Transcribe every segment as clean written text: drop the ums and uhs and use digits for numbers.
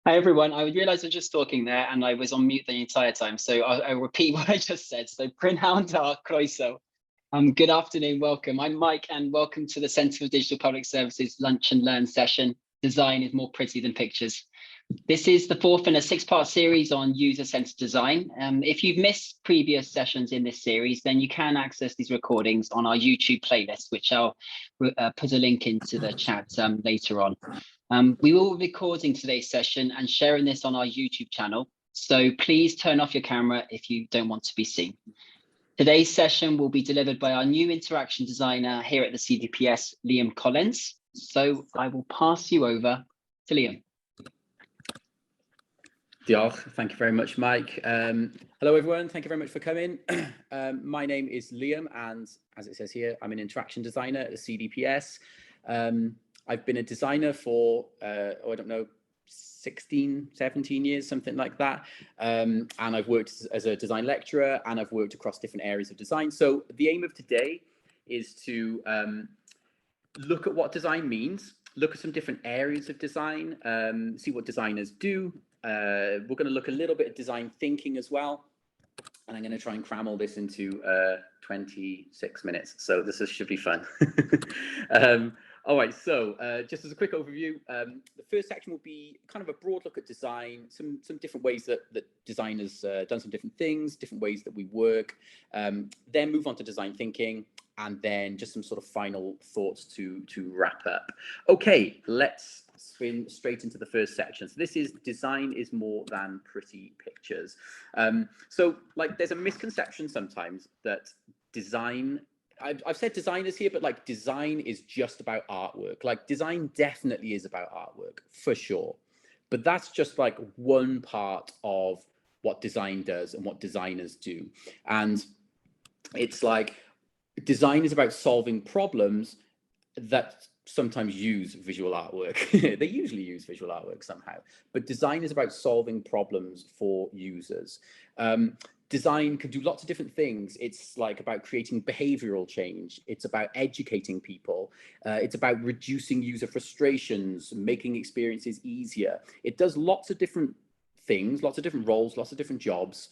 Hi everyone, I realised I was just talking there and I was on mute the entire time, so I'll repeat what I just said. So Brynhawn da croeso. Good afternoon, welcome. I'm Mike and welcome to the Centre for Digital Public Services Lunch and Learn session. Design is more pretty than pictures. This is the fourth in a six-part series on user-centered design. If you've missed previous sessions in this series, then you can access these recordings on our YouTube playlist, which I'll put a link into the chat later on. We will be recording today's session and sharing this on our YouTube channel, so please turn off your camera if you don't want to be seen. Today's session will be delivered by our new interaction designer here at the CDPS, Liam Collins. So I will pass you over to Liam. Diolch. Thank you very much, Mike. Hello, everyone. Thank you very much for coming. My name is Liam, and as it says here, I'm an interaction designer at the CDPS. I've been a designer for, I don't know, 16, 17 years, something like that. And I've worked as a design lecturer, and I've worked across different areas of design. So the aim of today is to look at what design means, look at some different areas of design, see what designers do. We're going to look a little bit at design thinking as well. And I'm going to try and cram all this into 26 minutes. So this should be fun. All right, so just as a quick overview, the first section will be kind of a broad look at design, some different ways that designers done some different things, different ways that we work, then move on to design thinking, and then just some sort of final thoughts to wrap up. Okay, let's spin straight into the first section. So this is design is more than pretty pictures. So like there's a misconception sometimes that design, I've said designers here, but like design is just about artwork. Like design definitely is about artwork for sure. But that's just like one part of what design does and what designers do. And it's like design is about solving problems that sometimes use visual artwork. They usually use visual artwork somehow, but design is about solving problems for users. Design can do lots of different things. It's like about creating behavioral change. It's about educating people. It's about reducing user frustrations, making experiences easier. It does lots of different things, lots of different roles, lots of different jobs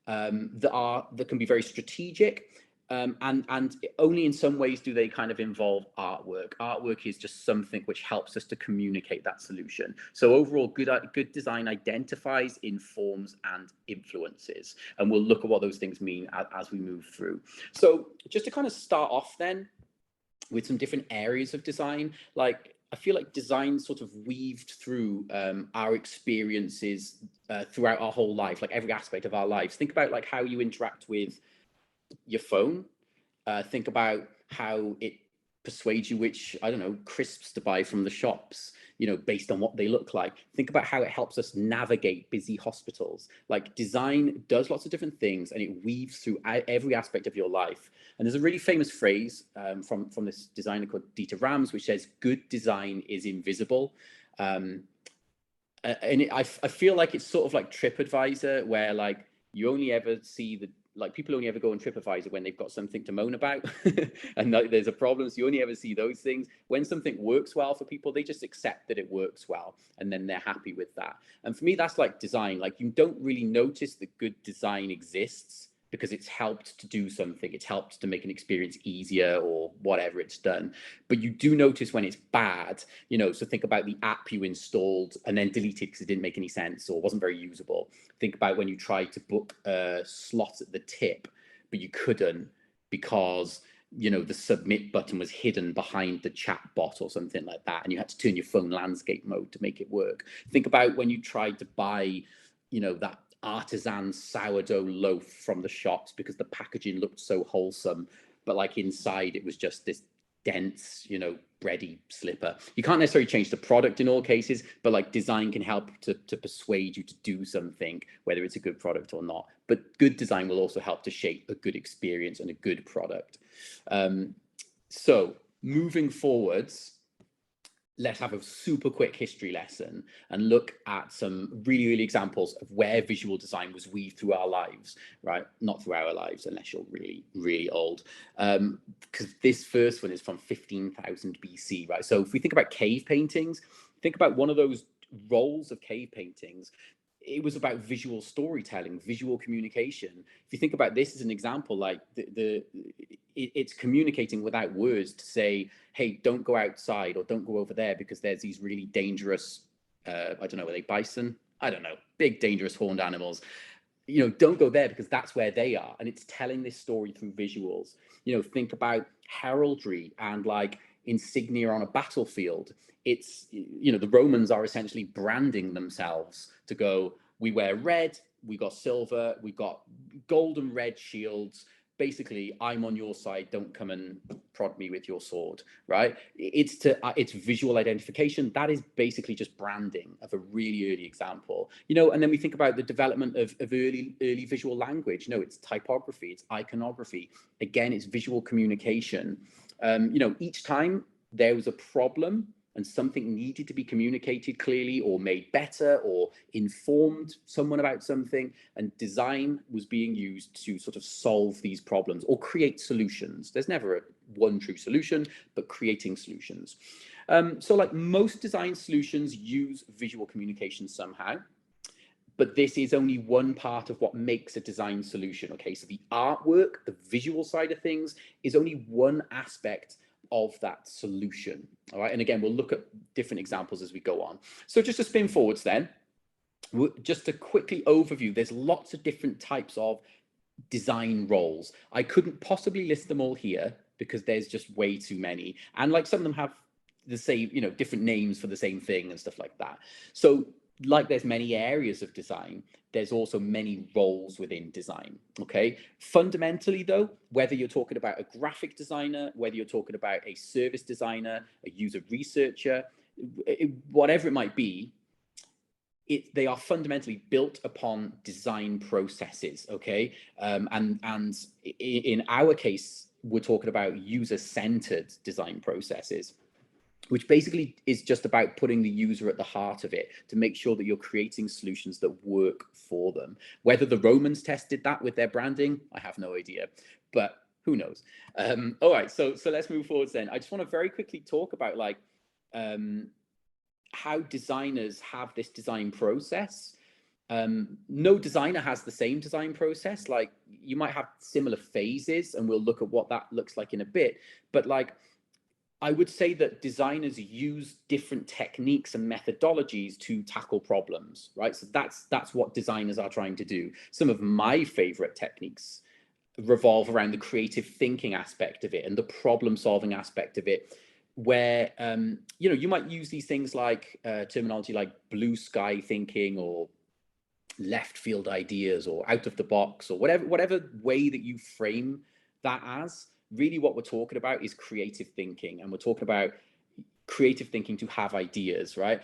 that can be very strategic. And only in some ways do they kind of involve artwork. Artwork is just something which helps us to communicate that solution. So overall, good design identifies, informs, and influences. And we'll look at what those things mean as we move through. So just to kind of start off then with some different areas of design, like I feel like design sort of weaved through our experiences throughout our whole life, like every aspect of our lives. Think about like how you interact with your phone. Think about how it persuades you which, I don't know, crisps to buy from the shops, you know, based on what they look like. Think about how it helps us navigate busy hospitals. Like design does lots of different things and it weaves through every aspect of your life. And there's a really famous phrase from this designer called Dieter Rams, which says, good design is invisible. And I feel like it's sort of like TripAdvisor, where like you only ever see people only ever go on TripAdvisor when they've got something to moan about and there's a problem. So you only ever see those things. When something works well for people, they just accept that it works well and then they're happy with that. And for me, that's like design. Like you don't really notice that good design exists because it's helped to do something. It's helped to make an experience easier or whatever it's done. But you do notice when it's bad, you know, so think about the app you installed and then deleted because it didn't make any sense or wasn't very usable. Think about when you tried to book a slot at the tip, but you couldn't because, you know, the submit button was hidden behind the chat bot or something like that. And you had to turn your phone landscape mode to make it work. Think about when you tried to buy, you know, that artisan sourdough loaf from the shops because the packaging looked so wholesome, but like inside it was just this dense, you know, bready slipper. You can't necessarily change the product in all cases, but like design can help to persuade you to do something, whether it's a good product or not. But good design will also help to shape a good experience and a good product. So moving forwards, let's have a super quick history lesson and look at some really examples of where visual design was weaved through our lives, right? Not through our lives, unless you're really old. Because this first one is from 15,000 BC, right? So if we think about cave paintings, think about one of those roles of cave paintings, it was about visual storytelling, visual communication. If you think about this as an example, like it's communicating without words to say, hey, don't go outside or don't go over there because there's these really dangerous, I don't know, are they bison? I don't know, big dangerous horned animals. You know, don't go there because that's where they are. And it's telling this story through visuals. You know, think about heraldry and like insignia on a battlefield. It's, you know, the Romans are essentially branding themselves to go, we wear red, we got silver, we got gold and red shields. Basically, I'm on your side, don't come and prod me with your sword, right? It's visual identification. That is basically just branding of a really early example. You know, and then we think about the development of early visual language. You know, it's typography, it's iconography. Again, it's visual communication. You know, each time there was a problem and something needed to be communicated clearly or made better or informed someone about something, and design was being used to sort of solve these problems or create solutions. There's never one true solution, but creating solutions. So like most design solutions use visual communication somehow, but this is only one part of what makes a design solution. Okay, so the artwork, the visual side of things, is only one aspect of that solution. All right, and again, we'll look at different examples as we go on. So just to spin forwards then, just to quickly overview, there's lots of different types of design roles. I couldn't possibly list them all here because there's just way too many. And like some of them have the same, you know, different names for the same thing and stuff like that. So like there's many areas of design, there's also many roles within design. Okay, fundamentally though, whether you're talking about a graphic designer, whether you're talking about a service designer, a user researcher, whatever it might be, they are fundamentally built upon design processes. Okay, and in our case, we're talking about user-centered design processes, which basically is just about putting the user at the heart of it to make sure that you're creating solutions that work for them. Whether the Romans tested that with their branding, I have no idea, but who knows? All right, so let's move forwards then. I just want to very quickly talk about like how designers have this design process. No designer has the same design process. Like you might have similar phases, and we'll look at what that looks like in a bit, but like I would say that designers use different techniques and methodologies to tackle problems, right? So that's what designers are trying to do. Some of my favorite techniques revolve around the creative thinking aspect of it and the problem solving aspect of it, where, you know, you might use these things like terminology like blue sky thinking or left field ideas or out of the box or whatever way that you frame that as. Really what we're talking about is creative thinking, and we're talking about creative thinking to have ideas, right?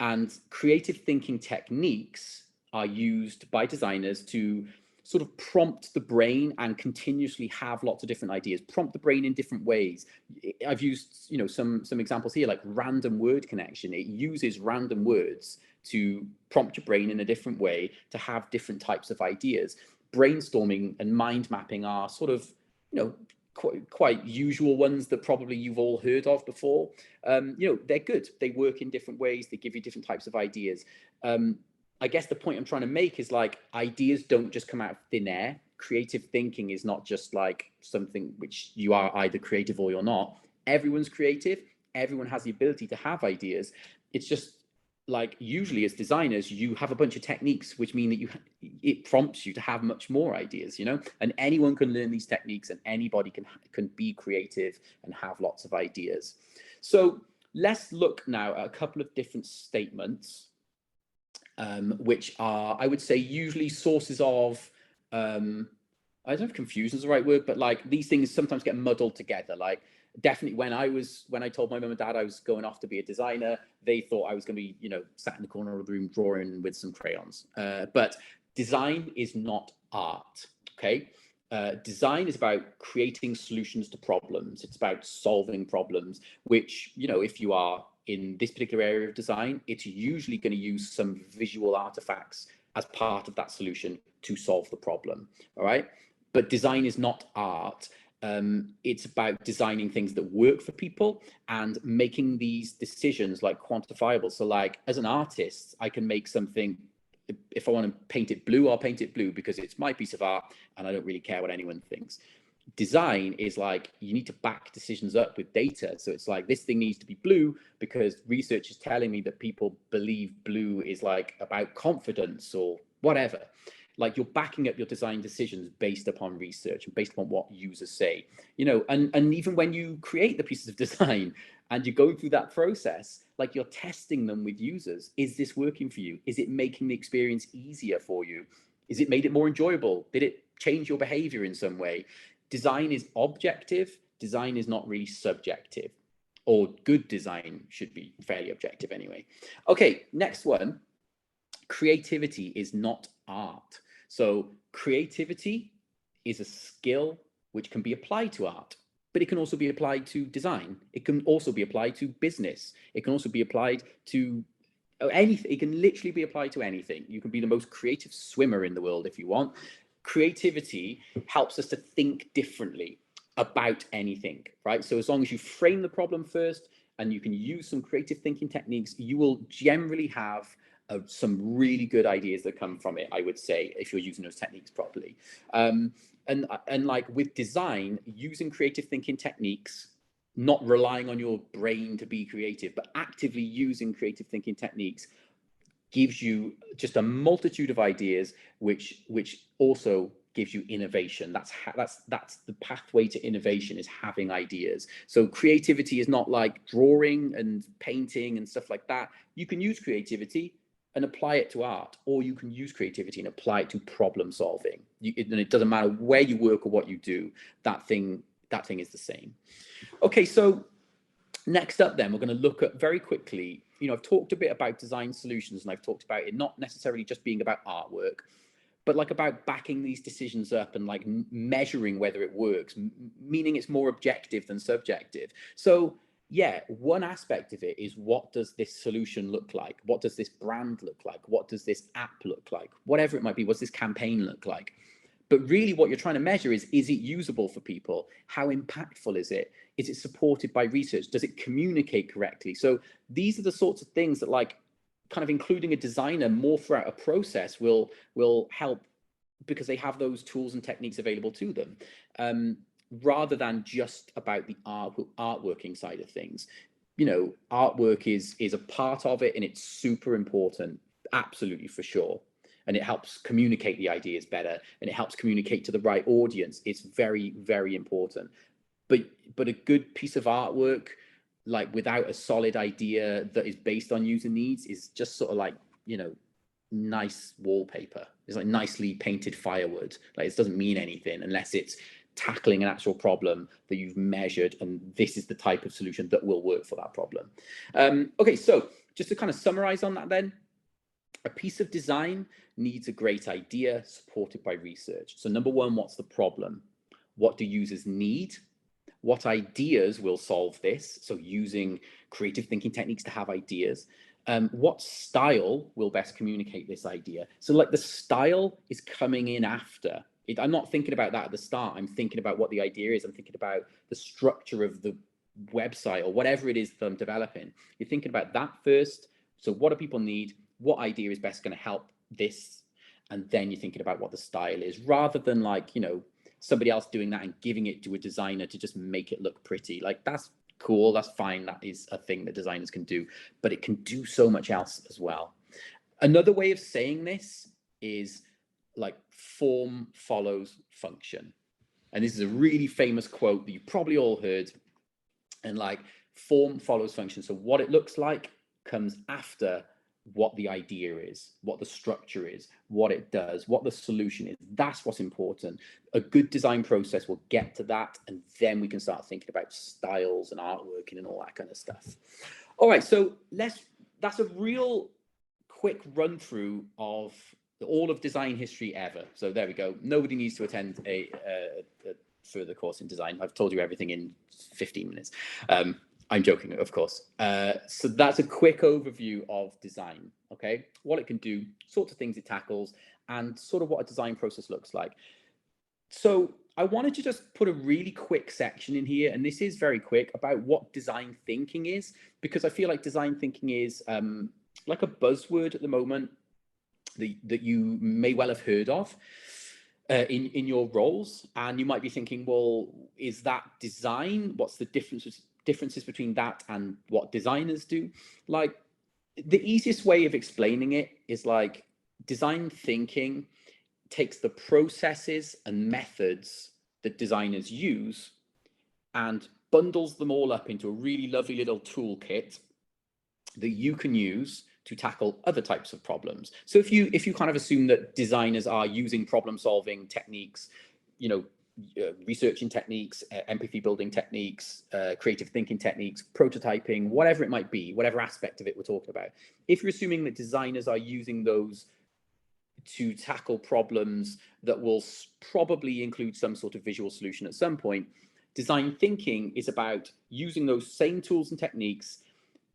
And creative thinking techniques are used by designers to sort of prompt the brain and continuously have lots of different ideas, prompt the brain in different ways. I've used, you know, some examples here, like random word connection. It uses random words to prompt your brain in a different way to have different types of ideas. Brainstorming and mind mapping are sort of, you know, quite usual ones that probably you've all heard of before. You know, they're good. They work in different ways. They give you different types of ideas. I guess the point I'm trying to make is like ideas don't just come out of thin air. Creative thinking is not just like something which you are either creative or you're not. Everyone's creative. Everyone has the ability to have ideas. It's just like usually as designers, you have a bunch of techniques, which mean that it prompts you to have much more ideas, you know, and anyone can learn these techniques and anybody can be creative and have lots of ideas. So let's look now at a couple of different statements, which are, I would say, usually sources of, I don't know if confusion is the right word, but like these things sometimes get muddled together. Like definitely when I told my mum and dad I was going off to be a designer, they thought I was going to be, you know, sat in the corner of the room drawing with some crayons. But design is not art, okay? Design is about creating solutions to problems. It's about solving problems, which, you know, if you are in this particular area of design, it's usually going to use some visual artifacts as part of that solution to solve the problem, all right? But design is not art. It's about designing things that work for people and making these decisions like quantifiable. So like as an artist, I can make something. If I want to paint it blue, I'll paint it blue because it's my piece of art and I don't really care what anyone thinks. Design is like, you need to back decisions up with data. So it's like, this thing needs to be blue because research is telling me that people believe blue is like about confidence or whatever. Like you're backing up your design decisions based upon research and based upon what users say, you know, and even when you create the pieces of design and you're going through that process, like you're testing them with users. Is this working for you? Is it making the experience easier for you? Is it made it more enjoyable? Did it change your behavior in some way? Design is objective. Design is not really subjective, or good design should be fairly objective anyway. Okay, next one. Creativity is not art. So creativity is a skill which can be applied to art, but it can also be applied to design. It can also be applied to business. It can also be applied to anything. It can literally be applied to anything. You can be the most creative swimmer in the world if you want. Creativity helps us to think differently about anything, right? So as long as you frame the problem first and you can use some creative thinking techniques, you will generally have some really good ideas that come from it, I would say, if you're using those techniques properly. And like with design, using creative thinking techniques, not relying on your brain to be creative, but actively using creative thinking techniques gives you just a multitude of ideas, which also gives you innovation. That's the pathway to innovation, is having ideas. So creativity is not like drawing and painting and stuff like that. You can use creativity and apply it to art, or you can use creativity and apply it to problem solving. And it doesn't matter where you work or what you do, that thing is the same. Okay, so next up then, we're going to look at very quickly, you know, I've talked a bit about design solutions and I've talked about it not necessarily just being about artwork, but like about backing these decisions up and like measuring whether it works, meaning it's more objective than subjective. So yeah, one aspect of it is, what does this solution look like? What does this brand look like? What does this app look like? Whatever it might be, what's this campaign look like? But really what you're trying to measure is it usable for people? How impactful is it? Is it supported by research? Does it communicate correctly? So these are the sorts of things that, like, kind of including a designer more throughout a process will help, because they have those tools and techniques available to them, rather than just about the artworking side of things. You know, artwork is a part of it and it's super important, absolutely, for sure. And it helps communicate the ideas better and it helps communicate to the right audience. It's very, very important. But a good piece of artwork, like without a solid idea that is based on user needs, is just sort of like, you know, nice wallpaper. It's like nicely painted firewood. Like, it doesn't mean anything unless it's tackling an actual problem that you've measured, and this is the type of solution that will work for that problem. Okay, so just to kind of summarize on that then, a piece of design needs a great idea supported by research. So number one, what's the problem? What do users need? What ideas will solve this? So using creative thinking techniques to have ideas. What style will best communicate this idea? So like the style is coming in after. I'm not thinking about that at the start. I'm thinking about what the idea is. I'm thinking about the structure of the website or whatever it is that I'm developing. You're thinking about that first. So what do people need? What idea is best going to help this? And then you're thinking about what the style is, rather than, like, you know, somebody else doing that and giving it to a designer to just make it look pretty. Like, that's cool, that's fine, that is a thing that designers can do, but it can do so much else as well. Another way of saying this is like form follows function. And this is a really famous quote that you probably all heard. And like, form follows function. So what it looks like comes after what the idea is, what the structure is, what it does, what the solution is. That's what's important. A good design process will get to that, and then we can start thinking about styles and artworking and all that kind of stuff. All right, so that's a real quick run through of all of design history ever. So there we go. Nobody needs to attend a further course in design. I've told you everything in 15 minutes. I'm joking, of course. So that's a quick overview of design, okay? What it can do, sorts of things it tackles, and sort of what a design process looks like. So I wanted to just put a really quick section in here, and this is very quick, about what design thinking is, because I feel like design thinking is like a buzzword at the moment that you may well have heard of in your roles, and you might be thinking, well, is that design? What's the differences between that and what designers do? Like, the easiest way of explaining it is like design thinking takes the processes and methods that designers use and bundles them all up into a really lovely little toolkit that you can use to tackle other types of problems. So if you kind of assume that designers are using problem solving techniques, you know, researching techniques, empathy building techniques, creative thinking techniques, prototyping, whatever it might be, whatever aspect of it we're talking about. If you're assuming that designers are using those to tackle problems that will probably include some sort of visual solution at some point, design thinking is about using those same tools and techniques,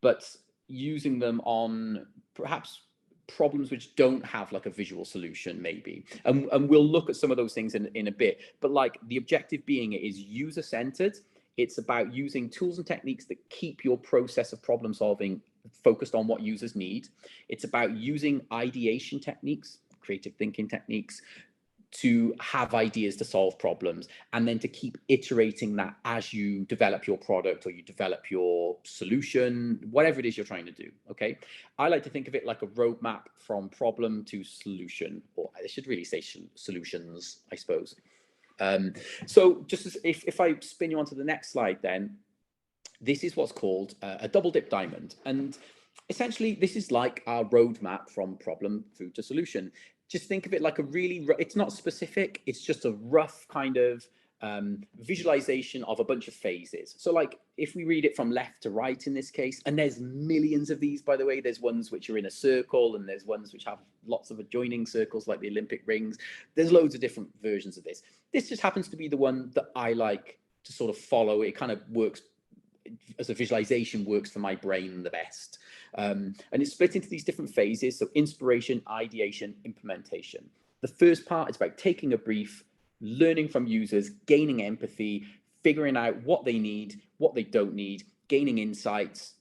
but using them on perhaps problems which don't have like a visual solution maybe, and we'll look at some of those things in a bit, but like the objective being it is user-centered. It's about using tools and techniques that keep your process of problem solving focused on what users need. It's about using ideation techniques, creative thinking techniques, to have ideas to solve problems, and then to keep iterating that as you develop your product or you develop your solution, whatever it is you're trying to do. Okay, I like to think of it like a roadmap from problem to solution, or I should really say solutions, I suppose. So just as if I spin you onto the next slide, then this is what's called a double dip diamond, and essentially this is like our roadmap from problem through to solution. Just think of it like a really, it's not specific, it's just a rough kind of visualization of a bunch of phases. So like if we read it from left to right in this case, and there's millions of these, by the way, there's ones which are in a circle and there's ones which have lots of adjoining circles like the Olympic rings. There's loads of different versions of this. This just happens to be the one that I like to sort of follow. It kind of works as a visualization, works for my brain the best. And it's split into these different phases. So inspiration, ideation, implementation. The first part is about taking a brief, learning from users, gaining empathy, figuring out what they need, what they don't need, gaining insights,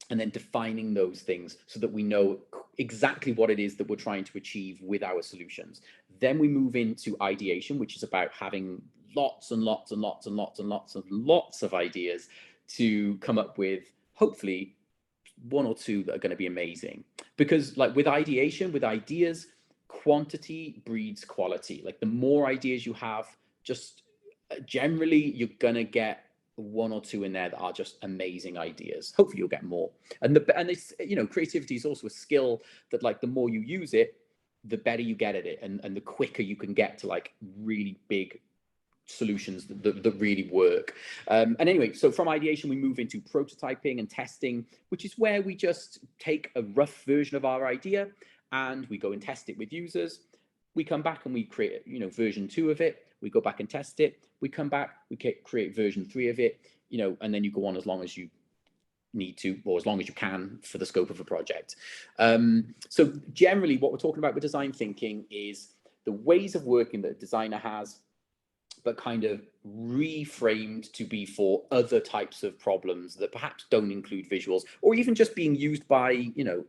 and then defining those things so that we know exactly what it is that we're trying to achieve with our solutions. Then we move into ideation, which is about having lots and lots and lots and lots and lots and lots of ideas to come up with, hopefully, one or two that are going to be amazing. Because like with ideation, with ideas, quantity breeds quality. Like the more ideas you have, just generally you're going to get one or two in there that are just amazing ideas. Hopefully you'll get more. And it's, you know, creativity is also a skill that like the more you use it, the better you get at it, and the quicker you can get to like really big solutions that really work. And anyway, so from ideation, we move into prototyping and testing, which is where we just take a rough version of our idea and we go and test it with users. We come back and we create, you know, version 2 of it. We go back and test it. We come back, we create version 3 of it, you know, and then you go on as long as you need to, or as long as you can for the scope of a project. So generally what we're talking about with design thinking is the ways of working that a designer has, but kind of reframed to be for other types of problems that perhaps don't include visuals, or even just being used by, you know,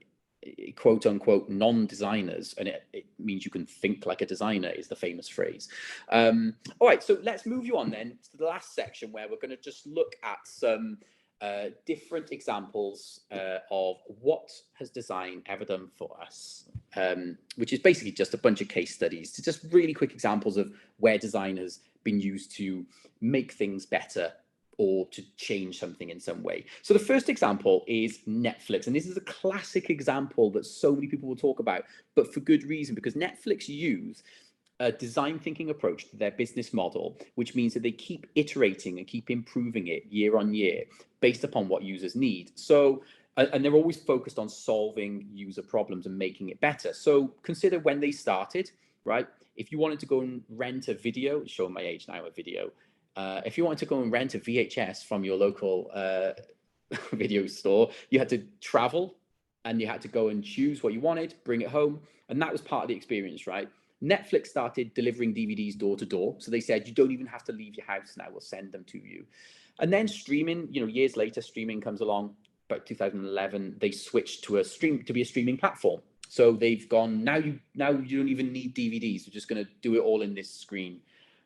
quote unquote non-designers, and it means you can think like a designer is the famous phrase. All right, so let's move you on then to the last section where we're going to just look at some different examples of what has design ever done for us, which is basically just a bunch of case studies to just really quick examples of where design has been used to make things better or to change something in some way. So the first example is Netflix, and this is a classic example that so many people will talk about, but for good reason, because Netflix use a design thinking approach to their business model, which means that they keep iterating and keep improving it year on year based upon what users need. So, and they're always focused on solving user problems and making it better. So consider when they started, right? If you wanted to go and rent a video, showing my age now, a video, if you wanted to go and rent a VHS from your local video store, you had to travel and you had to go and choose what you wanted, bring it home. And that was part of the experience, right? Netflix started delivering DVDs door to door. So they said, you don't even have to leave your house now, we'll send them to you. And then streaming, years later, streaming comes along. About 2011, they switched to be a streaming platform. So they've gone, now you don't even need DVDs. We're just going to do it all in this screen.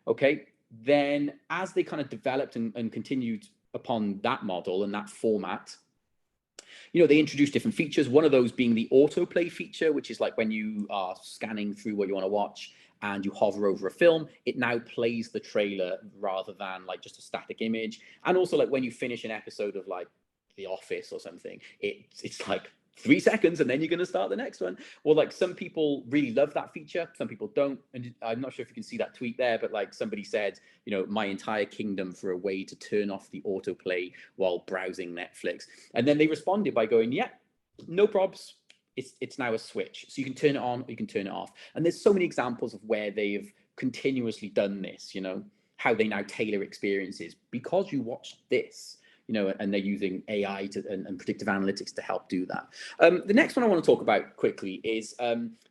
Okay. Then as they kind of developed and continued upon that model and that format, they introduced different features. One of those being the autoplay feature, which is like when you are scanning through what you want to watch and you hover over a film, it now plays the trailer rather than like just a static image. And also like when you finish an episode of like The Office or something, it's like 3 seconds and then you're going to start the next one. Well, like some people really love that feature, some people don't. And I'm not sure if you can see that tweet there, but like somebody said, my entire kingdom for a way to turn off the autoplay while browsing Netflix. And then they responded by going, yeah, no probs. It's now a switch. So you can turn it on or you can turn it off. And there's so many examples of where they've continuously done this, how they now tailor experiences because you watched this. And they're using AI and predictive analytics to help do that. The next one I want to talk about quickly is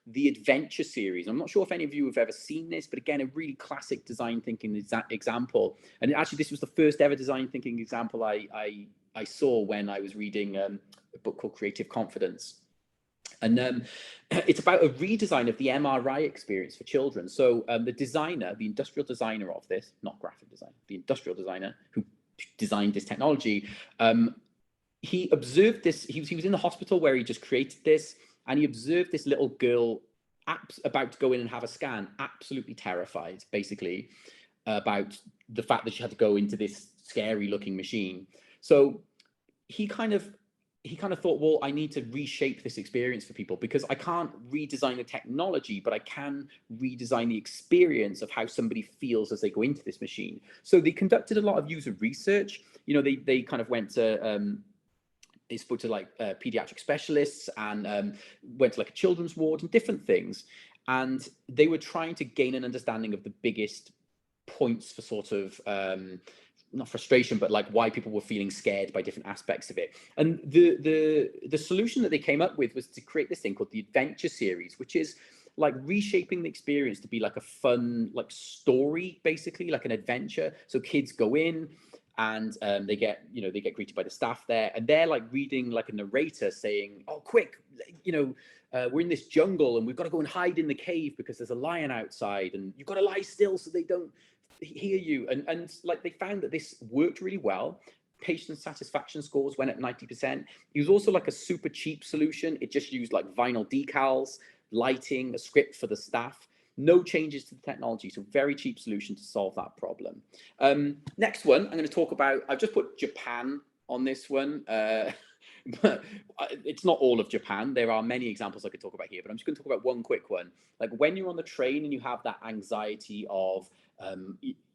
the Adventure series. I'm not sure if any of you have ever seen this, but again, a really classic design thinking example. And actually, this was the first ever design thinking example I saw when I was reading a book called Creative Confidence. And it's about a redesign of the MRI experience for children. So the industrial designer of this, not graphic design, the industrial designer who designed this technology, he observed this. He was in the hospital where he just created this, and he observed this little girl about to go in and have a scan, absolutely terrified, basically, about the fact that she had to go into this scary looking machine. So he kind of thought, well, I need to reshape this experience for people because I can't redesign the technology, but I can redesign the experience of how somebody feels as they go into this machine. So they conducted a lot of user research. They kind of went to, they spoke to like pediatric specialists and went to like a children's ward and different things. And they were trying to gain an understanding of the biggest points for sort of, not frustration, but like why people were feeling scared by different aspects of it. And the solution that they came up with was to create this thing called the Adventure series, which is like reshaping the experience to be like a fun, like story, basically like an adventure. So kids go in and they get greeted by the staff there, and they're like reading like a narrator saying, oh, quick, we're in this jungle and we've got to go and hide in the cave because there's a lion outside and you've got to lie still so they don't hear you. And like they found that this worked really well. Patient satisfaction scores went at 90%. It was also like a super cheap solution. It just used like vinyl decals, lighting, a script for the staff, no changes to the technology. So very cheap solution to solve that problem. Next one, I'm going to talk about, I've just put Japan on this one. But it's not all of Japan. There are many examples I could talk about here, but I'm just going to talk about one quick one. Like when you're on the train and you have that anxiety of,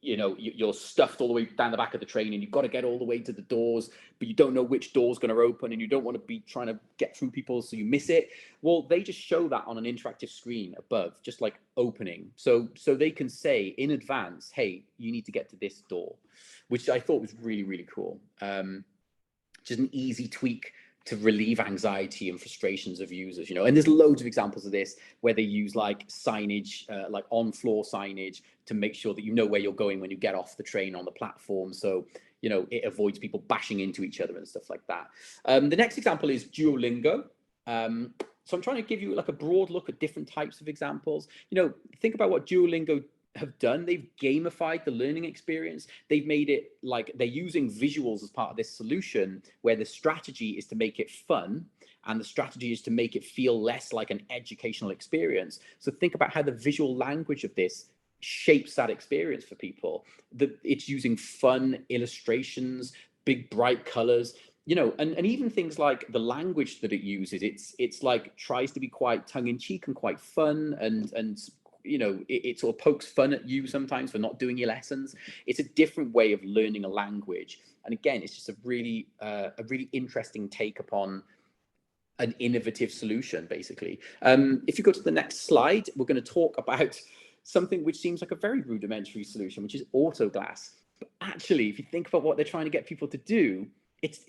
you're stuffed all the way down the back of the train and you've got to get all the way to the doors, but you don't know which door's going to open and you don't want to be trying to get through people so you miss it. Well, they just show that on an interactive screen above, just like opening. So they can say in advance, hey, you need to get to this door, which I thought was really, really cool. Just an easy tweak to relieve anxiety and frustrations of users, and there's loads of examples of this where they use like signage, like on-floor signage to make sure that you know where you're going when you get off the train on the platform. So, it avoids people bashing into each other and stuff like that. The next example is Duolingo. So I'm trying to give you like a broad look at different types of examples. Think about what Duolingo have done. They've gamified the learning experience. They've made it like they're using visuals as part of this solution where the strategy is to make it fun and the strategy is to make it feel less like an educational experience. So think about how the visual language of this shapes that experience for people. It's using fun illustrations, big bright colors, and even things like the language that it uses. It's like tries to be quite tongue-in-cheek and quite fun and it sort of pokes fun at you sometimes for not doing your lessons. It's a different way of learning a language. And again, it's just a really interesting take upon an innovative solution, basically. If you go to the next slide, we're going to talk about something which seems like a very rudimentary solution, which is autoglass. But actually, if you think about what they're trying to get people to do, it's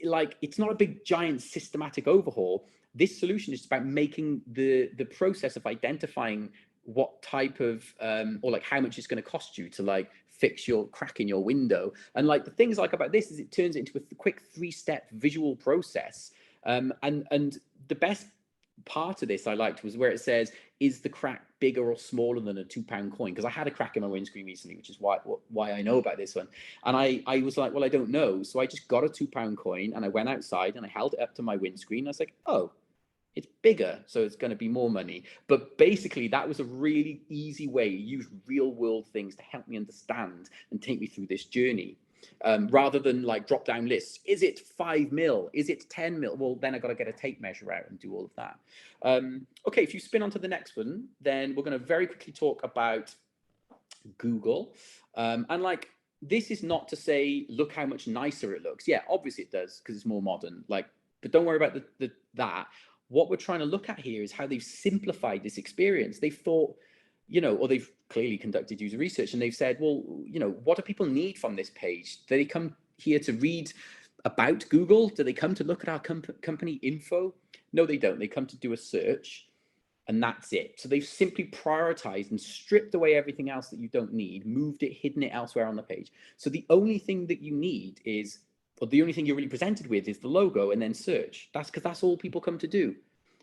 not a big, giant, systematic overhaul. This solution is about making the process of identifying what type of or like how much it's going to cost you to like fix your crack in your window. And like the things like about this is it turns it into a quick 3-step visual process. And the best part of this I liked was where it says, is the crack bigger or smaller than a £2 coin? Because I had a crack in my windscreen recently, which is why I know about this one. And I was like, well, I don't know. So I just got a £2 coin and I went outside and I held it up to my windscreen. I was like, oh, it's bigger, so it's going to be more money. But basically, that was a really easy way to use real world things to help me understand and take me through this journey. Rather than like drop down lists. Is it 5 mil? Is it 10 mil? Well, then I got to get a tape measure out and do all of that. Okay, if you spin on to the next one, then we're going to very quickly talk about Google. And like, this is not to say, look how much nicer it looks. Yeah, obviously it does because it's more modern. Like, but don't worry about that. What we're trying to look at here is how they've simplified this experience. They've thought, you know, or they've clearly conducted user research and they've said, well, you know, what do people need from this page? Do they come here to read about Google? Do they come to look at our company info? No, they don't. They come to do a search and that's it. So they've simply prioritized and stripped away everything else that you don't need, moved it, hidden it elsewhere on the page. So the only thing that you need is, or the only thing you're really presented with is the logo and then search. That's because that's all people come to do.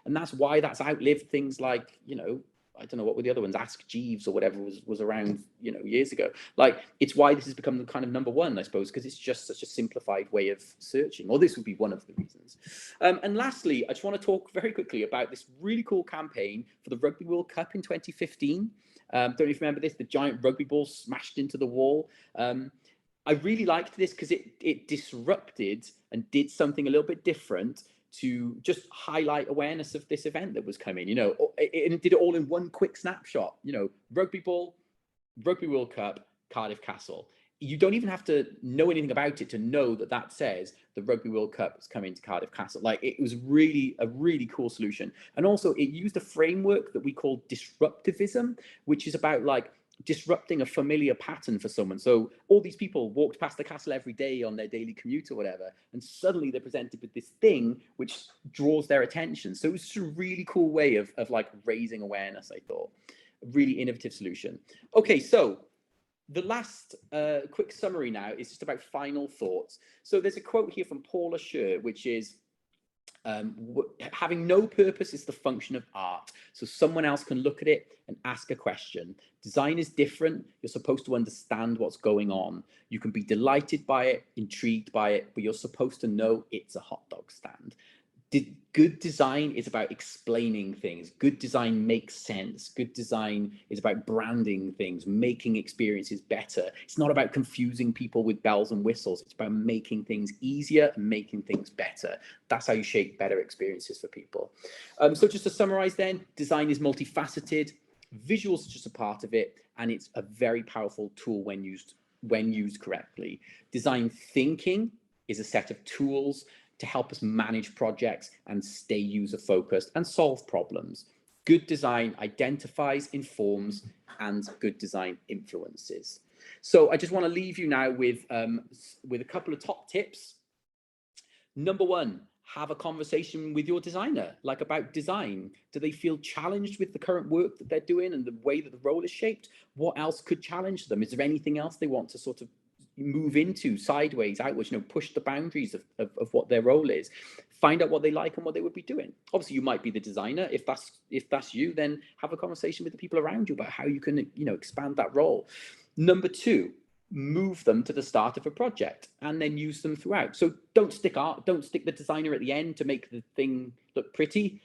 And that's why that's outlived things like, you know, I don't know, what were the other ones? Ask Jeeves or whatever was around, you know, years ago. Like, it's why this has become the kind of #1, I suppose, because it's just such a simplified way of searching, or this would be one of the reasons. And lastly, I just want to talk very quickly about this really cool campaign for the Rugby World Cup in 2015. Don't know if you remember this, the giant rugby ball smashed into the wall. I really liked this because it disrupted and did something a little bit different to just highlight awareness of this event that was coming, you know, and it did it all in one quick snapshot, you know, rugby ball, Rugby World Cup, Cardiff Castle. You don't even have to know anything about it to know that that says the Rugby World Cup is coming to Cardiff Castle. Like, it was really a really cool solution. And also it used a framework that we call disruptivism, which is about like disrupting a familiar pattern for someone. So all these people walked past the castle every day on their daily commute or whatever, and suddenly they're presented with this thing which draws their attention. So it was just a really cool way of like raising awareness, I thought. A really innovative solution. Okay, so the last quick summary now is just about final thoughts. So there's a quote here from Paula Scher, which is, having no purpose is the function of art. So someone else can look at it and ask a question. Design is different. You're supposed to understand what's going on. You can be delighted by it, intrigued by it, but you're supposed to know it's a hot dog stand. Good design is about explaining things. Good design makes sense. Good design is about branding things, making experiences better. It's not about confusing people with bells and whistles. It's about making things easier and making things better. That's how you shape better experiences for people. So just to summarize then, design is multifaceted. Visuals are just a part of it, and it's a very powerful tool when used correctly. Design thinking is a set of tools to help us manage projects and stay user-focused and solve problems. Good design identifies, informs, and good design influences. So I just want to leave you now with a couple of top tips. Number 1, have a conversation with your designer, like about design. Do they feel challenged with the current work that they're doing and the way that the role is shaped? What else could challenge them? Is there anything else they want to sort of move into, sideways, outwards, you know, push the boundaries of what their role is? Find out what they like and what they would be doing. Obviously, you might be the designer. If that's you, then have a conversation with the people around you about how you can, you know, expand that role. Number 2, move them to the start of a project and then use them throughout. So don't stick the designer at the end to make the thing look pretty.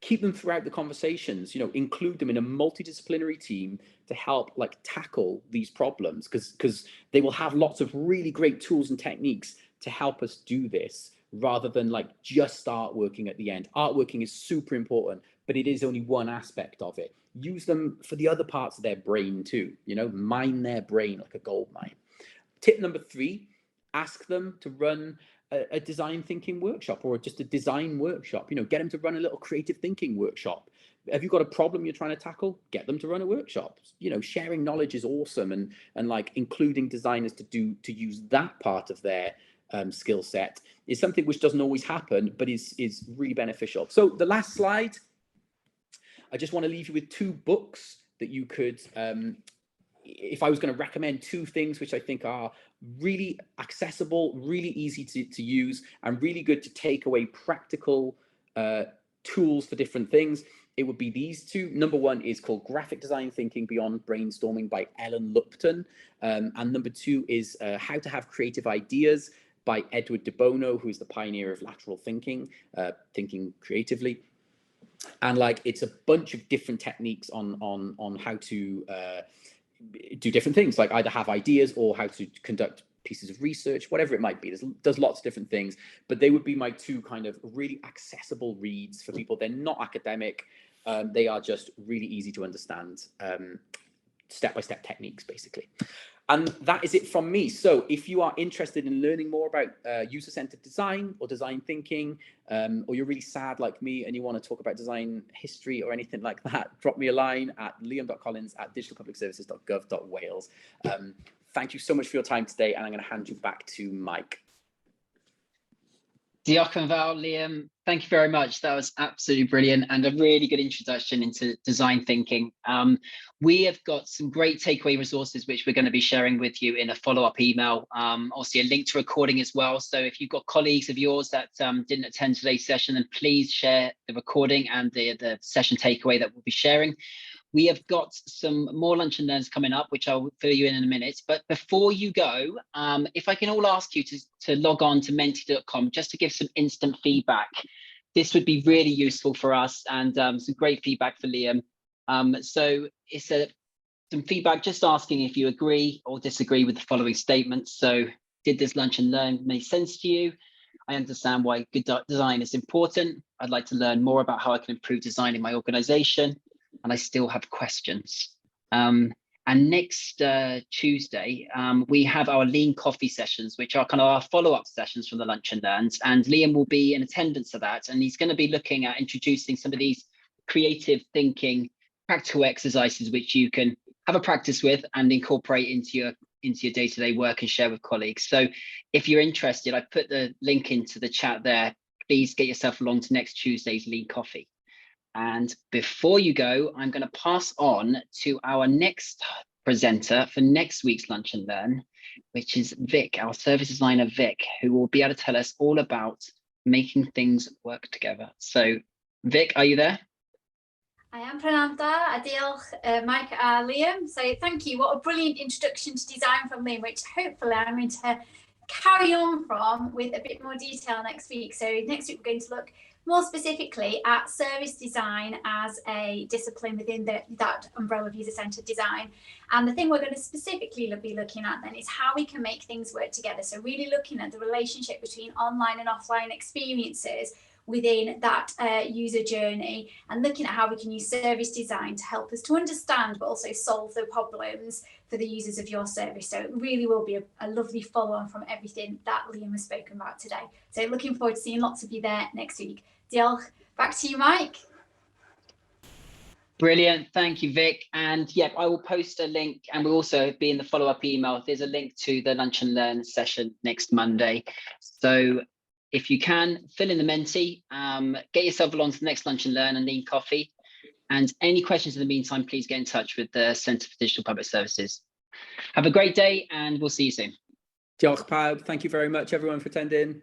Keep them throughout the conversations, you know, include them in a multidisciplinary team to help like tackle these problems, because they will have lots of really great tools and techniques to help us do this, rather than like just artworking at the end. Artworking is super important, but it is only one aspect of it. Use them for the other parts of their brain too, you know, mine their brain like a gold mine. Tip number 3, ask them to run a design thinking workshop, or just a design workshop. You know, get them to run a little creative thinking workshop. Have you got a problem you're trying to tackle? Get them to run a workshop. You know, sharing knowledge is awesome, and like including designers to use that part of their skill set is something which doesn't always happen, but is really beneficial. So the last slide, I just want to leave you with 2 books that you could, if I was going to recommend 2 things which I think are really accessible, really easy to use, and really good to take away practical tools for different things, it would be these 2. Number 1 is called Graphic Design Thinking Beyond Brainstorming by Ellen Lupton. And number 2 is How to Have Creative Ideas by Edward de Bono, who's the pioneer of lateral thinking, thinking creatively. And like, it's a bunch of different techniques on how to do different things, like either have ideas or how to conduct pieces of research, whatever it might be. There's lots of different things, but they would be my 2 kind of really accessible reads for people. They're not academic. They are just really easy to understand, step-by-step techniques, basically. And that is it from me. So if you are interested in learning more about user-centered design or design thinking, or you're really sad like me and you want to talk about design history or anything like that, drop me a line at liam.collins@digitalpublicservices.gov.wales. Thank you so much for your time today, and I'm going to hand you back to Mike. Diolch yn fawr, Liam. Thank you very much. That was absolutely brilliant and a really good introduction into design thinking. We have got some great takeaway resources which we're going to be sharing with you in a follow-up email. Also a link to recording as well. So if you've got colleagues of yours that didn't attend today's session, then please share the recording and the session takeaway that we'll be sharing. We have got some more lunch and learns coming up, which I'll fill you in a minute. But before you go, if I can all ask you to log on to menti.com just to give some instant feedback. This would be really useful for us, and some great feedback for Liam. So it's some feedback just asking if you agree or disagree with the following statements. So, did this lunch and learn make sense to you? I understand why good design is important. I'd like to learn more about how I can improve design in my organization. And I still have questions. And next Tuesday, we have our lean coffee sessions, which are kind of our follow-up sessions from the lunch and learns. And Liam will be in attendance for that. And he's going to be looking at introducing some of these creative thinking, practical exercises, which you can have a practice with and incorporate into your day-to-day work and share with colleagues. So if you're interested, I put the link into the chat there. Please get yourself along to next Tuesday's lean coffee. And before you go, I'm going to pass on to our next presenter for next week's Lunch and Learn, which is Vic, our service designer, Vic, who will be able to tell us all about making things work together. So, Vic, are you there? I am, Prananta. Diolch, Mike and Liam. So thank you. What a brilliant introduction to design from Liam, which hopefully I'm going to carry on from with a bit more detail next week. So next week we're going to look more specifically at service design as a discipline within that umbrella of user-centered design. And the thing we're going to specifically be looking at then is how we can make things work together. So really looking at the relationship between online and offline experiences within that user journey, and looking at how we can use service design to help us to understand but also solve the problems for the users of your service. So it really will be a lovely follow-on from everything that Liam has spoken about today. So looking forward to seeing lots of you there next week. Diolch. Back to you, Mike. Brilliant. Thank you, Vic. And yep, I will post a link, and we'll also be in the follow-up email. There's a link to the Lunch and Learn session next Monday. So if you can, fill in the Menti, get yourself along to the next Lunch and Learn and Lean Coffee. And any questions in the meantime, please get in touch with the Centre for Digital Public Services. Have a great day, and we'll see you soon. Diolch pawb. Thank you very much, everyone, for attending.